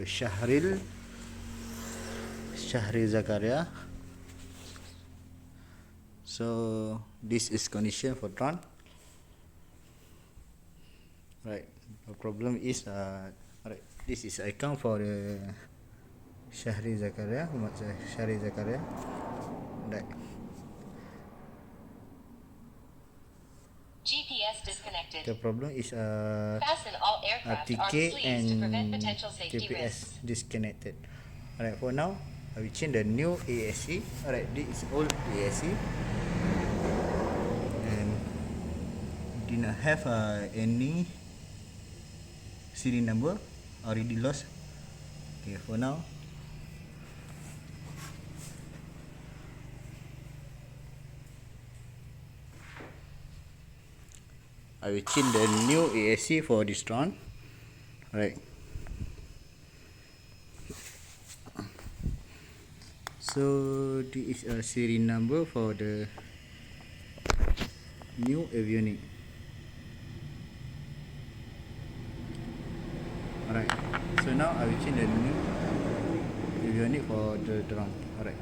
Syahril Zakaria. So this is condition for drone. Right. The problem is right. This is account for the Syahril Zakaria. Right. GPS disconnected. The problem is Fasten all aircraft arm TK sleeves to prevent and potential safety GPS risks. disconnected. Alright, for now I will change the new ASC. Alright, this is old ASC and did not have any serial number, already lost. Okay, for now I will change the new ASC for this drone. Alright. So this is a serial number for the new avionics. Alright. So now I will change the new avionics for the drone. Alright.